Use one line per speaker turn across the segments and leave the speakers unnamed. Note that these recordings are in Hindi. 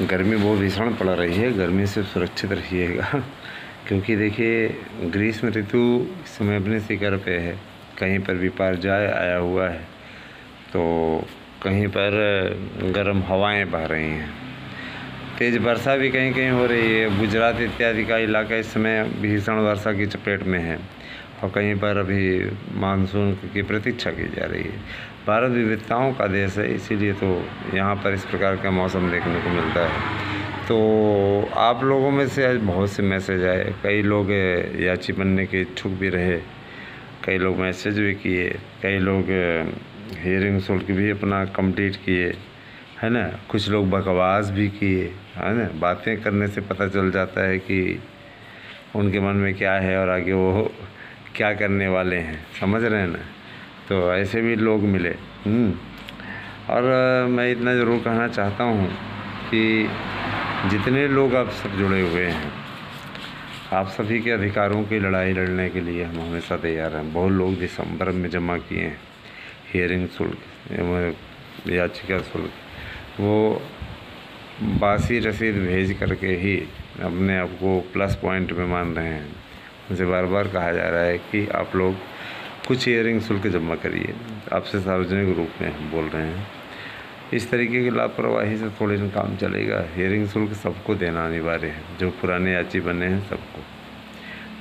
गर्मी बहुत भीषण पड़ रही है। गर्मी से सुरक्षित रहिएगा क्योंकि देखिए ग्रीष्म ऋतु इस समय अपने शिखर पे है। कहीं पर भी पर्याय आया हुआ है तो कहीं पर गर्म हवाएं बह रही हैं। तेज़ वर्षा भी कहीं कहीं हो रही है। गुजरात इत्यादि का इलाका इस समय भीषण वर्षा की चपेट में है और कहीं पर अभी मानसून की प्रतीक्षा की जा रही है। भारत विविधताओं का देश है, इसीलिए तो यहाँ पर इस प्रकार का मौसम देखने को मिलता है। तो आप लोगों में से आज बहुत से मैसेज आए, कई लोग याची बनने के इच्छुक भी रहे, कई लोग मैसेज भी किए, कई लोग हियरिंग शुल्क भी अपना कंप्लीट किए, है ना। कुछ लोग बकवास भी किए, है ना। बातें करने से पता चल जाता है कि उनके मन में क्या है और आगे वो क्या करने वाले हैं, समझ रहे हैं ना। तो ऐसे भी लोग मिले। और मैं इतना ज़रूर कहना चाहता हूँ कि जितने लोग आप सब जुड़े हुए हैं, आप सभी के अधिकारों की लड़ाई लड़ने के लिए हम हमेशा तैयार हैं। बहुत लोग दिसंबर में जमा किए हैं हियरिंग शुल्क, याचिका शुल्क, वो बासी रसीद भेज करके ही अपने आप को प्लस पॉइंट में मान रहे हैं। मुझे बार बार कहा जा रहा है कि आप लोग कुछ हियरिंग शुल्क जमा करिए। आपसे सार्वजनिक रूप में हम बोल रहे हैं। इस तरीके की लापरवाही से थोड़ी ना काम चलेगा। हियरिंग शुल्क सबको देना अनिवार्य है, जो पुराने याची बने हैं सबको।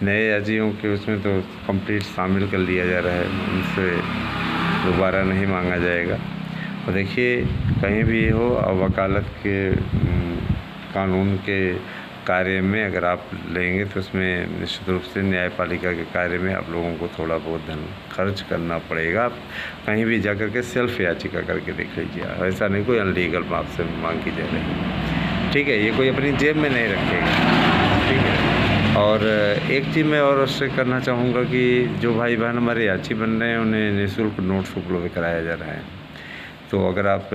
नए याचियों के उसमें तो कंप्लीट शामिल कर लिया जा रहा है, उनसे दोबारा नहीं मांगा जाएगा। और देखिए कहीं भी हो, वकालत के कानून के कार्य में अगर आप लेंगे तो उसमें निश्चित रूप से न्यायपालिका के कार्य में आप लोगों को थोड़ा बहुत धन खर्च करना पड़ेगा। आप कहीं भी जाकर के सेल्फ याचिका करके देख लीजिए। ऐसा नहीं कोई अनलीगल आपसे मांग की जा रही, ठीक है। ये कोई अपनी जेब में नहीं रखेगा, ठीक है। और एक चीज़ मैं और उससे करना चाहूँगा कि जो भाई बहन हमारे याची बन रहे हैं उन्हें निःशुल्क नोट्स उपलब्ध कराया जा रहा है। तो अगर आप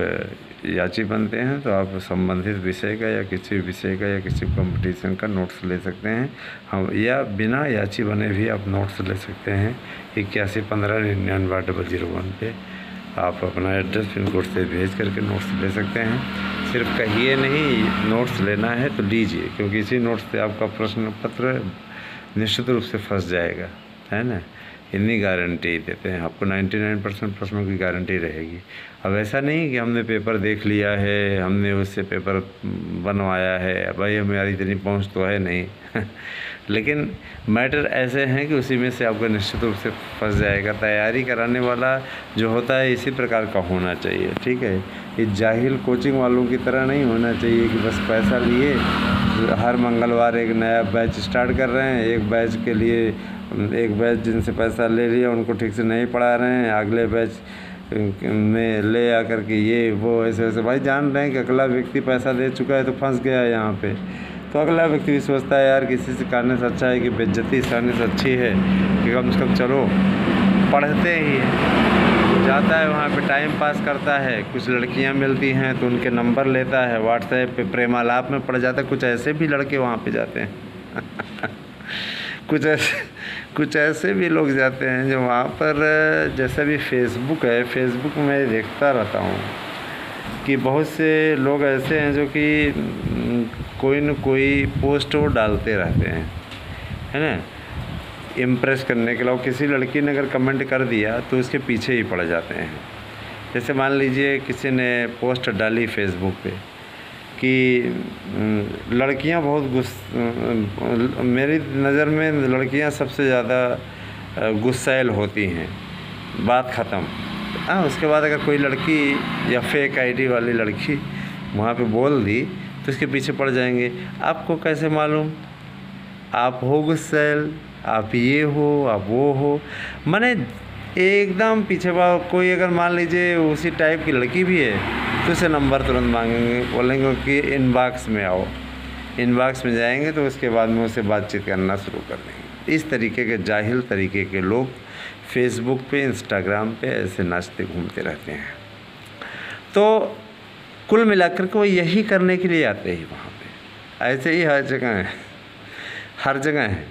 याची बनते हैं तो आप संबंधित विषय का या किसी विषय का या किसी कंपटीशन का नोट्स ले सकते हैं। हम या बिना याची बने भी आप नोट्स ले सकते हैं। 8115998001 पे आप अपना एड्रेस पिन कोड से भेज करके नोट्स ले सकते हैं। सिर्फ कहिए नहीं नोट्स लेना है तो लीजिए, क्योंकि इसी नोट्स से आपका प्रश्न पत्र निश्चित रूप से फंस जाएगा, है ना। इतनी गारंटी देते हैं आपको, 99% प्रश्नों की गारंटी रहेगी। अब ऐसा नहीं कि हमने पेपर देख लिया है, हमने उससे पेपर बनवाया है, भाई हमारी इतनी पहुंच तो है नहीं लेकिन मैटर ऐसे हैं कि उसी में से आपको निश्चित रूप से फंस जाएगा। तैयारी कराने वाला जो होता है इसी प्रकार का होना चाहिए, ठीक है। ये जाहिल कोचिंग वालों की तरह नहीं होना चाहिए कि बस पैसा लिए हर मंगलवार एक नया बैच स्टार्ट कर रहे हैं। एक बैच जिनसे पैसा ले लिया उनको ठीक से नहीं पढ़ा रहे हैं, अगले बैच में ले आकर के ये वो ऐसे वैसे। भाई जान रहे हैं कि अगला व्यक्ति पैसा दे चुका है तो फंस गया है यहाँ पे। तो अगला व्यक्ति भी सोचता है यार किसी से करने से अच्छा है कि बेइज्जती करने से अच्छी है कि कम से कम चलो पढ़ते ही है। जाता है वहाँ पे टाइम पास करता है, कुछ लड़कियाँ मिलती हैं तो उनके नंबर लेता है, व्हाट्सएप पे प्रेमालाप में पड़ जाता है। कुछ ऐसे भी लड़के वहाँ पे जाते हैं कुछ ऐसे भी लोग जाते हैं जो वहाँ पर, जैसे भी फेसबुक है, फेसबुक में देखता रहता हूँ कि बहुत से लोग ऐसे हैं जो कि कोई न कोई पोस्ट वो डालते रहते हैं, है ना, इम्प्रेस करने के लिए। किसी लड़की ने अगर कमेंट कर दिया तो उसके पीछे ही पड़ जाते हैं। जैसे मान लीजिए किसी ने पोस्ट डाली फेसबुक पे कि लड़कियां बहुत मेरी नज़र में लड़कियां सबसे ज़्यादा गुस्सैल होती हैं, बात ख़त्म। हाँ, उसके बाद अगर कोई लड़की या फेक आईडी वाली लड़की वहाँ पे बोल दी तो उसके पीछे पड़ जाएंगे। आपको कैसे मालूम? आप हो गुस्सैल, आप ये हो, आप वो हो, माने एकदम पीछे कोई अगर मान लीजिए उसी टाइप की लड़की भी है तो उसे नंबर तुरंत मांगेंगे, बोलेंगे कि इनबॉक्स में आओ। इनबॉक्स में जाएंगे तो उसके बाद में उससे बातचीत करना शुरू कर देंगे। इस तरीके के जाहिल तरीके के लोग फेसबुक पे, इंस्टाग्राम पे ऐसे नाचते घूमते रहते हैं। तो कुल मिलाकर के वो यही करने के लिए आते ही वहाँ पे। ऐसे ही हर जगह है, हर जगह है।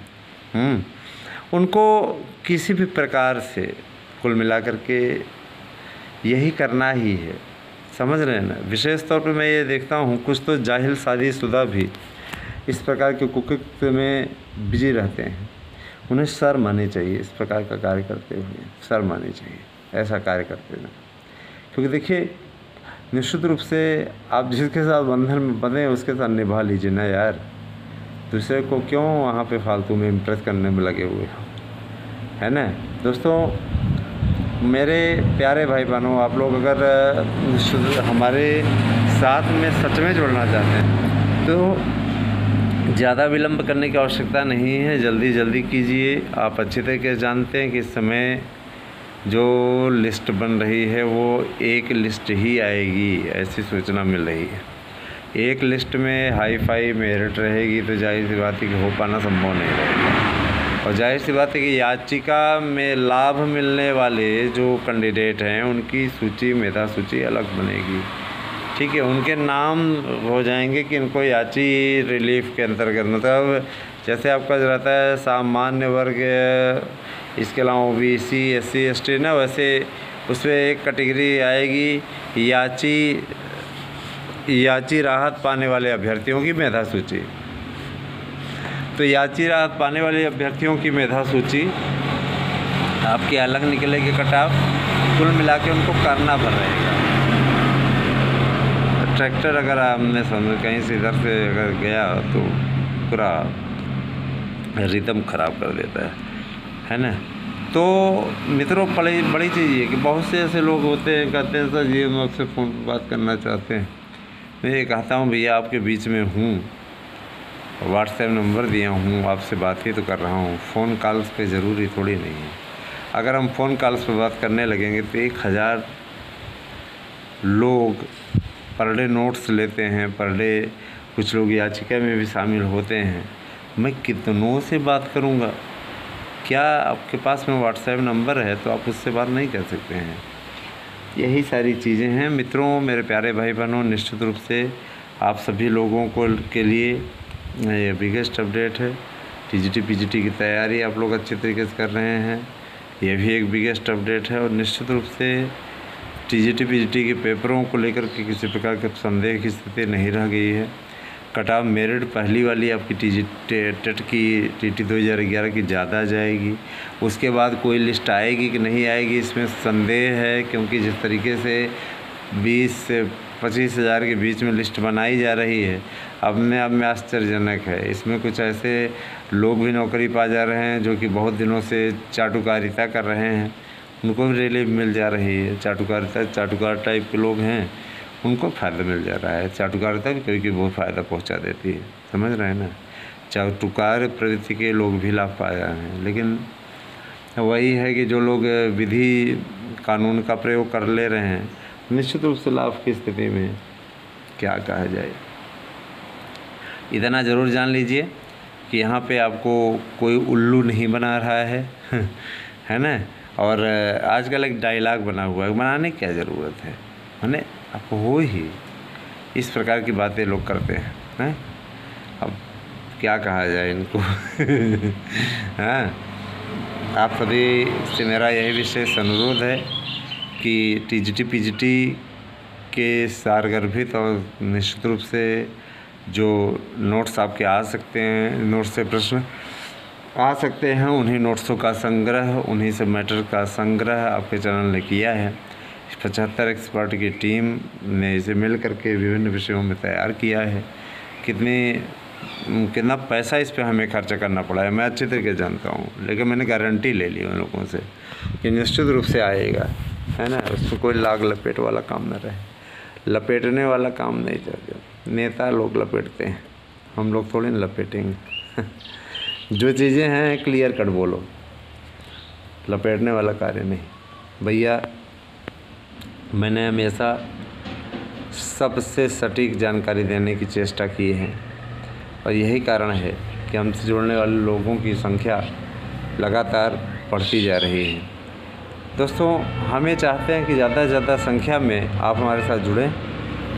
उनको किसी भी प्रकार से कुल मिलाकर के यही करना ही है, समझ रहे हैं ना। विशेष तौर पे मैं ये देखता हूँ कुछ तो जाहिल शादीशुदा भी इस प्रकार के कुकृत्य में बिजी रहते हैं। उन्हें शर्म आनी चाहिए, इस प्रकार का कार्य करते हुए शर्म आनी चाहिए, ऐसा कार्य करते हुए। क्योंकि देखिए, निश्चित रूप से आप जिसके साथ बंधन में बंधे उसके साथ निभा लीजिए ना यार। दूसरे को क्यों वहाँ पे फालतू में इम्प्रेस करने में लगे हुए हो, है ना। दोस्तों, मेरे प्यारे भाई बहनों, आप लोग अगर हमारे साथ में सच में जुड़ना चाहते हैं तो ज़्यादा विलंब करने की आवश्यकता नहीं है, जल्दी जल्दी कीजिए। आप अच्छी तरीके से जानते हैं कि इस समय जो लिस्ट बन रही है वो एक लिस्ट ही आएगी, ऐसी सूचना मिल रही है। एक लिस्ट में हाई फाई मेरिट रहेगी तो जाहिर सी बात है कि हो पाना संभव नहीं रहेगा। और जाहिर सी बात है कि याचिका में लाभ मिलने वाले जो कैंडिडेट हैं उनकी सूची, मेधा सूची अलग बनेगी, ठीक है। उनके नाम हो जाएंगे कि इनको याची रिलीफ के अंतर्गत, मतलब जैसे आपका रहता है सामान्य वर्ग, इसके अलावा OBC SC ST ना, वैसे उसमें एक कैटेगरी आएगी याची राहत पाने वाले अभ्यर्थियों की मेधा सूची। तो याची राहत पाने वाले अभ्यर्थियों की मेधा सूची आपकी अलग निकलेगी कट ऑफ, कुल मिला के उनको करना भर रहेगा। ट्रैक्टर अगर आपने समझ कहीं से इधर से अगर गया तो पूरा रिदम ख़राब कर देता है ना। तो मित्रों, बड़ी चीज़ ये कि बहुत से ऐसे लोग होते हैं, कहते हैं सर जी हम आपसे फ़ोन पर बात करना चाहते हैं। मैं ये कहता हूँ भैया आपके बीच में हूँ, व्हाट्सएप नंबर दिया हूँ, आपसे बात ही तो कर रहा हूँ। फ़ोन कॉल्स पे ज़रूरी थोड़ी नहीं है। अगर हम फ़ोन कॉल्स पर बात करने लगेंगे तो 1000 लोग पर डे नोट्स लेते हैं, पर डे कुछ लोग याचिका में भी शामिल होते हैं। मैं कितनों से बात करूँगा? क्या आपके पास में व्हाट्सएप नंबर है तो आप उससे बात नहीं कर सकते हैं? यही सारी चीज़ें हैं मित्रों, मेरे प्यारे भाई बहनों। निश्चित रूप से आप सभी लोगों के लिए ये बिगेस्ट अपडेट है। TGT PGT की तैयारी आप लोग अच्छे तरीके से कर रहे हैं, ये भी एक बिगेस्ट अपडेट है। और निश्चित रूप से TGT PGT के पेपरों को लेकर के किसी प्रकार के संदेह की स्थिति नहीं रह गई है। कट ऑफ मेरिट पहली वाली आपकी टेट की TT 2011 की ज़्यादा जाएगी। उसके बाद कोई लिस्ट आएगी कि नहीं आएगी इसमें संदेह है, क्योंकि जिस तरीके से 20 से 25 हज़ार के बीच में लिस्ट बनाई जा रही है, अपने आप में आश्चर्यजनक है। इसमें कुछ ऐसे लोग भी नौकरी पा जा रहे हैं जो कि बहुत दिनों से चाटुकारिता कर रहे हैं, उनको भी रिलीफ मिल जा रही है। चाटुकार टाइप के लोग हैं, उनको फ़ायदा मिल जा रहा है। चाटुकारिता भी कभी कभी बहुत फ़ायदा पहुंचा देती है, समझ रहे हैं ना। चाटुकार प्रवृत्ति के लोग भी लाभ पा रहे हैं, लेकिन वही है कि जो लोग विधि कानून का प्रयोग कर ले रहे हैं, निश्चित रूप से लाभ की स्थिति में क्या कहा जाए। इतना ज़रूर जान लीजिए कि यहाँ पे आपको कोई उल्लू नहीं बना रहा है है ना। और आजकल एक डायलॉग बना हुआ है, बनाने की क्या ज़रूरत है, माने आपको हो ही इस प्रकार की बातें लोग करते हैं। अब क्या कहा जाए इनको हाँ, आप सभी से मेरा यही विशेष अनुरोध है कि TGT PGT के सारगर्भित और निश्चित रूप से जो नोट्स आपके आ सकते हैं, नोट्स से प्रश्न आ सकते हैं, उन्हीं नोट्सों का संग्रह, उन्हीं से मैटर का संग्रह आपके चैनल ने किया है। 75 एक्सपर्ट की टीम ने इसे मिल करके विभिन्न विषयों में तैयार किया है। कितना पैसा इस पे हमें खर्चा करना पड़ा है मैं अच्छी तरीके से जानता हूँ, लेकिन मैंने गारंटी ले ली उन लोगों से कि निश्चित रूप से आएगा, है ना। उसमें कोई लाग लपेट वाला काम न रहे, लपेटने वाला काम नहीं चाहिए। नेता लोग लपेटते हैं, हम लोग थोड़ी ना लपेटेंगे जो चीज़ें हैं क्लियर कट बोलो, लपेटने वाला कार्य नहीं। भैया मैंने हमेशा सबसे सटीक जानकारी देने की चेष्टा की है, और यही कारण है कि हमसे जुड़ने वाले लोगों की संख्या लगातार बढ़ती जा रही है। दोस्तों, हमें चाहते हैं कि ज़्यादा से ज़्यादा संख्या में आप हमारे साथ जुड़ें।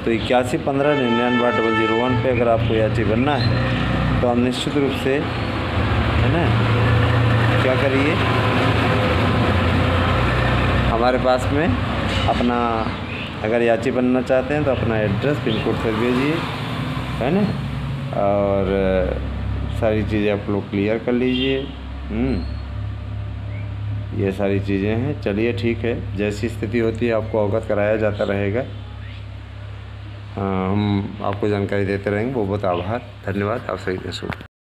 तो 81 15 99 001 पे अगर आपको याची बनना है तो आप निश्चित रूप से, है ना, क्या करिए, हमारे पास में अपना अगर याची बनना चाहते हैं तो अपना एड्रेस पिन कोड से भेजिए, है ना, और सारी चीज़ें आप लोग क्लियर कर लीजिए। ये सारी चीज़ें हैं। चलिए ठीक है, जैसी स्थिति होती है आपको अवगत कराया जाता रहेगा। हम आपको जानकारी देते रहेंगे। बहुत बहुत आभार, धन्यवाद। आप सही